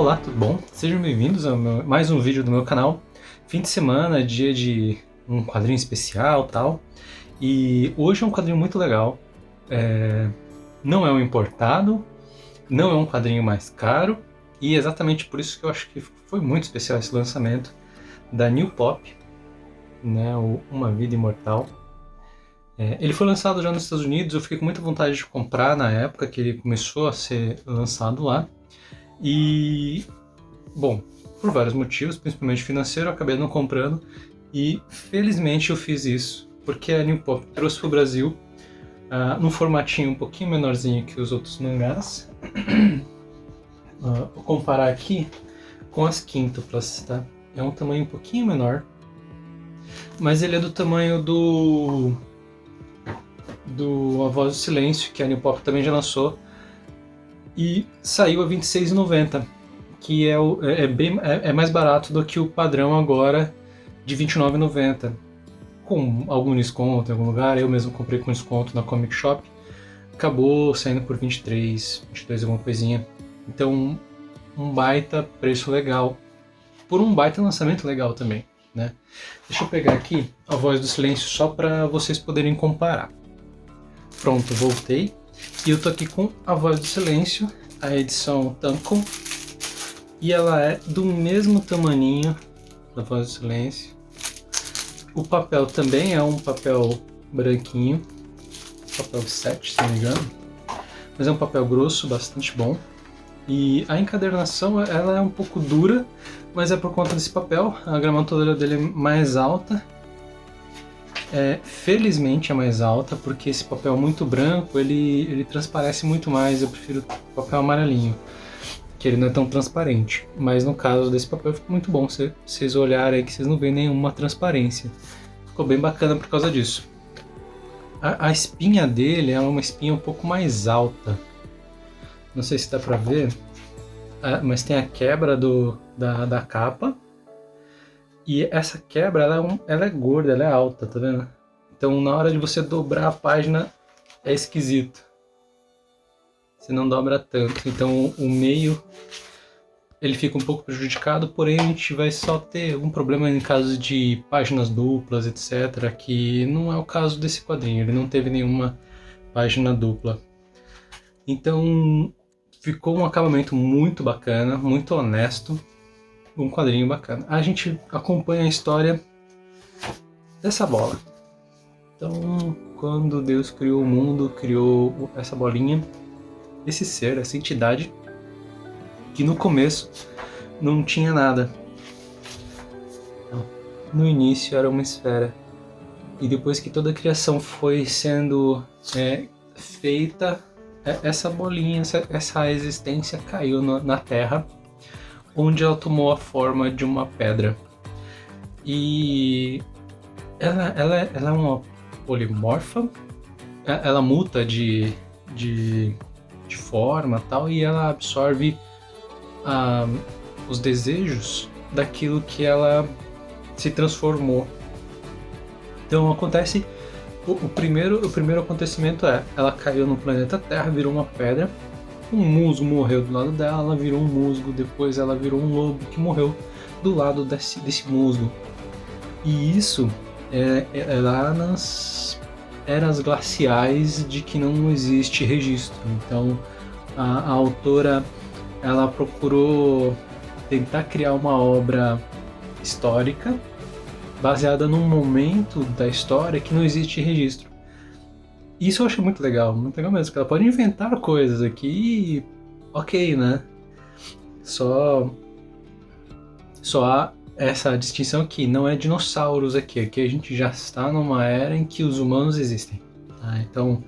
Olá, tudo bom? Sejam bem-vindos a mais um vídeo do meu canal. Fim de semana, dia de um quadrinho especial e tal. E hoje é um quadrinho muito legal. Não é um importado, não é um quadrinho mais caro. E é exatamente por isso que eu acho que foi muito especial esse lançamento da New Pop, né, o Uma Vida Imortal. Ele foi lançado já nos Estados Unidos, eu fiquei com muita vontade de comprar na época que ele começou a ser lançado lá. E, bom, por vários motivos, principalmente financeiro, eu acabei não comprando. E felizmente eu fiz isso, porque a New Pop trouxe para o Brasil num formatinho um pouquinho menorzinho que os outros mangás. Vou comparar aqui com as quíntuplas, tá? É um tamanho um pouquinho menor, mas ele é do tamanho do A Voz do Silêncio, que a New Pop também já lançou, e saiu a R$ 26,90, que é mais barato do que o padrão agora de R$ 29,90. Com algum desconto em algum lugar, eu mesmo comprei com desconto na Comic Shop, acabou saindo por 23, 22 alguma coisinha. Então, um baita preço legal, por um baita lançamento legal também, né? Deixa eu pegar aqui A Voz do Silêncio só para vocês poderem comparar. Pronto, voltei. E eu tô aqui com A Voz do Silêncio, a edição Tankō, e ela é do mesmo tamaninho da Voz do Silêncio. O papel também é um papel branquinho, papel 7, se não me engano, mas é um papel grosso, bastante bom. E a encadernação ela é um pouco dura, mas é por conta desse papel. A gramatura dele é mais alta. Felizmente é mais alta, porque esse papel muito branco ele transparece muito mais. Eu prefiro o papel amarelinho, que ele não é tão transparente. Mas no caso desse papel ficou muito bom. Se vocês olharem aí que vocês não veem nenhuma transparência. Ficou bem bacana por causa disso. A espinha dele é uma espinha um pouco mais alta. Não sei se dá pra ver, mas tem a quebra da capa. E essa quebra ela é gorda, ela é alta, tá vendo? Então na hora de você dobrar a página é esquisito. Você não dobra tanto. Então o meio ele fica um pouco prejudicado, porém a gente vai só ter um problema em caso de páginas duplas, etc. Que não é o caso desse quadrinho, ele não teve nenhuma página dupla. Então ficou um acabamento muito bacana, muito honesto, um quadrinho bacana. A gente acompanha a história dessa bola. Então, quando Deus criou o mundo, criou essa bolinha, esse ser, essa entidade, que no começo não tinha nada. No início era uma esfera. E depois que toda a criação foi sendo feita, essa bolinha, essa existência caiu na Terra, onde ela tomou a forma de uma pedra. E ela é uma polimorfa, ela muta de forma e tal, e ela absorve os desejos daquilo que ela se transformou. Então acontece, o primeiro acontecimento ela caiu no planeta Terra, virou uma pedra, um musgo morreu do lado dela, ela virou um musgo, depois ela virou um lobo que morreu do lado desse musgo. E isso é lá nas eras glaciais de que não existe registro. Então a autora ela procurou tentar criar uma obra histórica baseada num momento da história que não existe registro. Isso eu acho muito legal mesmo, porque ela pode inventar coisas aqui e ok, né? Só há essa distinção aqui, não é dinossauros aqui a gente já está numa era em que os humanos existem. Tá? Então,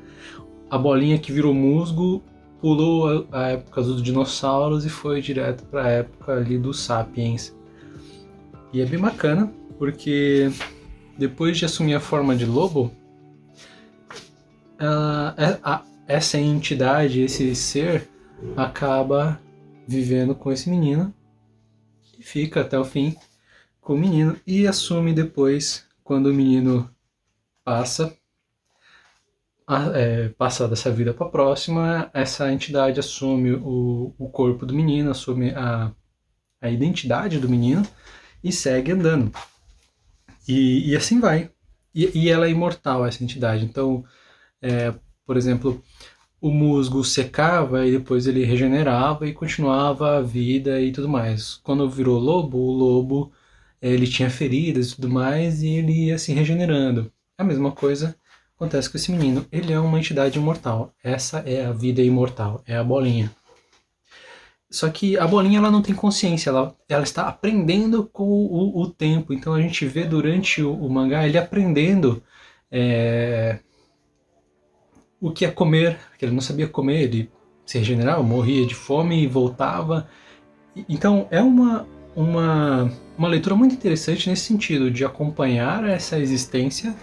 a bolinha que virou musgo pulou a época dos dinossauros e foi direto para a época ali dos sapiens. E é bem bacana, porque depois de assumir a forma de lobo, essa entidade, esse ser, acaba vivendo com esse menino e fica até o fim com o menino e assume depois, quando o menino passa dessa vida para a próxima, essa entidade assume o corpo do menino, assume a identidade do menino e segue andando. E assim vai. E ela é imortal, essa entidade. Então, por exemplo, o musgo secava e depois ele regenerava e continuava a vida e tudo mais. Quando virou lobo, o lobo ele tinha feridas e tudo mais e ele ia se regenerando. A mesma coisa acontece com esse menino. Ele é uma entidade imortal. Essa é a vida imortal, é a bolinha. Só que a bolinha ela não tem consciência, ela está aprendendo com o tempo. Então a gente vê durante o mangá ele aprendendo o que é comer, porque ele não sabia comer, ele se regenerava, morria de fome e voltava. Então é uma leitura muito interessante nesse sentido, de acompanhar essa existência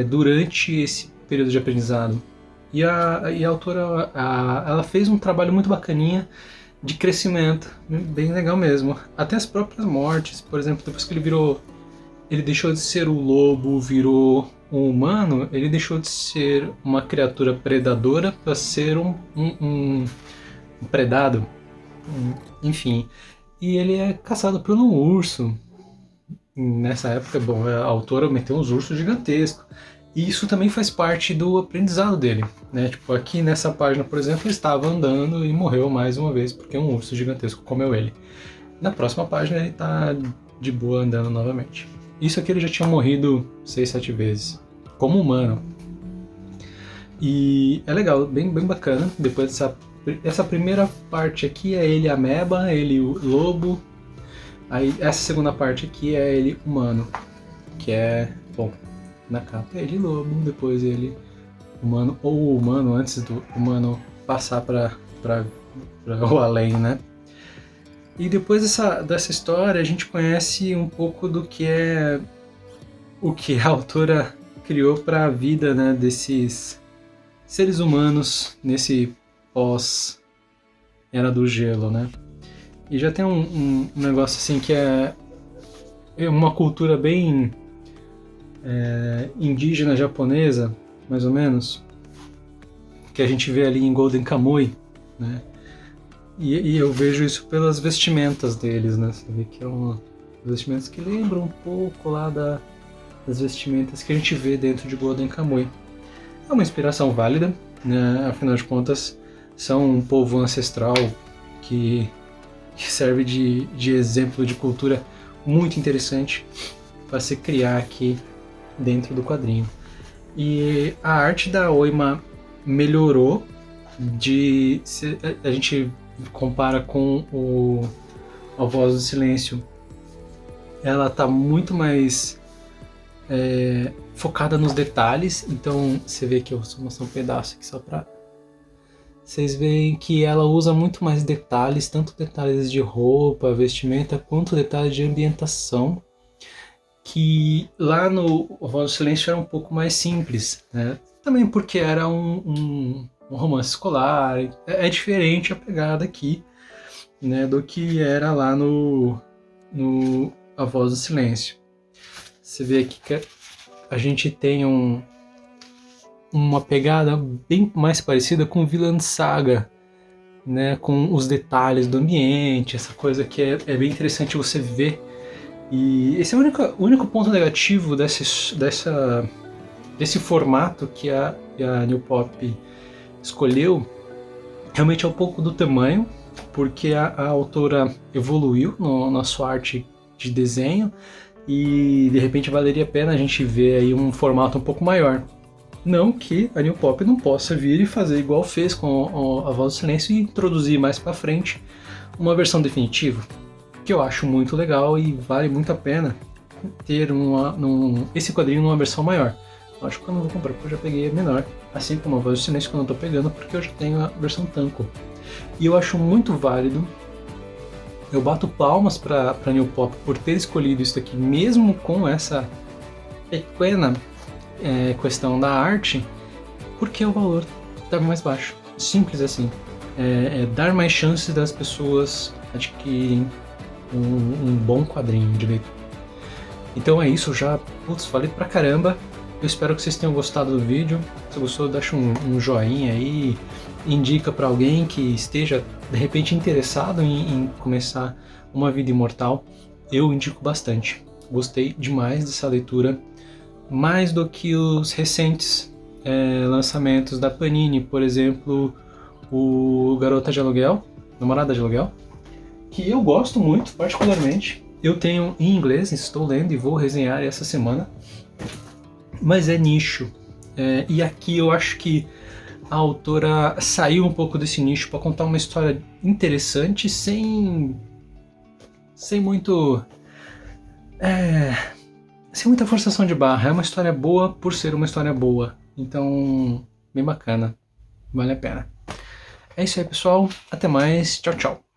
durante esse período de aprendizado. E a autora ela fez um trabalho muito bacaninha de crescimento, bem legal mesmo. Até as próprias mortes, por exemplo, depois que ele deixou de ser o lobo, virou um humano, ele deixou de ser uma criatura predadora para ser um predado, enfim. E ele é caçado por um urso. Nessa época, bom, a autora meteu uns ursos gigantescos. E isso também faz parte do aprendizado dele, né? Tipo, aqui nessa página, por exemplo, ele estava andando e morreu mais uma vez porque um urso gigantesco comeu ele. Na próxima página ele está de boa andando novamente. Isso aqui ele já tinha morrido 6, 7 vezes, como humano. E é legal, bem bacana. Depois essa primeira parte aqui é ele ameba, ele o lobo. Aí essa segunda parte aqui é ele humano, que é, bom, na capa é ele lobo, depois ele humano, ou o humano antes do humano passar para o além, né? E depois dessa história a gente conhece um pouco do que é o que a autora criou para a vida, né, desses seres humanos nesse pós-era do gelo, né? E já tem um negócio assim que é uma cultura bem indígena japonesa, mais ou menos, que a gente vê ali em Golden Kamuy, né? E eu vejo isso pelas vestimentas deles, né? Você vê que vestimentas que lembram um pouco lá das vestimentas que a gente vê dentro de Golden Kamuy. É uma inspiração válida, né? Afinal de contas, são um povo ancestral que serve de exemplo de cultura muito interessante para se criar aqui dentro do quadrinho. E a arte da Oima melhorou, a gente compara com A Voz do Silêncio, ela está muito mais focada nos detalhes. Então você vê que eu vou mostrar um pedaço aqui só para vocês veem que ela usa muito mais detalhes, tanto detalhes de roupa, vestimenta, quanto detalhes de ambientação, que lá no A Voz do Silêncio era um pouco mais simples, né? Também porque era um romance escolar, é diferente a pegada aqui, né, do que era lá no A Voz do Silêncio. Você vê aqui que a gente tem uma pegada bem mais parecida com Vinland Saga, né, com os detalhes do ambiente, essa coisa que é bem interessante você ver. E esse é o único ponto negativo desse formato que a New Pop escolheu, realmente é um pouco do tamanho, porque a autora evoluiu na sua arte de desenho e de repente valeria a pena a gente ver aí um formato um pouco maior. Não que a New Pop não possa vir e fazer igual fez com A Voz do Silêncio e introduzir mais pra frente uma versão definitiva, que eu acho muito legal e vale muito a pena ter esse quadrinho numa versão maior. Eu acho que eu não vou comprar porque eu já peguei a menor, assim como A Voz do Silêncio que eu não tô pegando porque eu já tenho a versão Tanko. E eu acho muito válido, eu bato palmas pra New Pop por ter escolhido isso aqui, mesmo com essa pequena questão da arte, porque o valor está mais baixo. Simples assim. Dar mais chances das pessoas adquirirem um bom quadrinho de leitura. Então é isso, já falei pra caramba. Eu espero que vocês tenham gostado do vídeo. Se gostou, deixa um joinha aí, indica para alguém que esteja de repente interessado em começar Uma Vida Imortal, eu indico bastante. Gostei demais dessa leitura, mais do que os recentes lançamentos da Panini, por exemplo, o Garota de Aluguel, Namorada de Aluguel, que eu gosto muito, particularmente. Eu tenho em inglês, estou lendo e vou resenhar essa semana, mas é nicho. E aqui eu acho que a autora saiu um pouco desse nicho para contar uma história interessante sem muito sem muita forçação de barra. É uma história boa por ser uma história boa, então bem bacana, vale a pena. É isso aí, pessoal, até mais, tchau, tchau.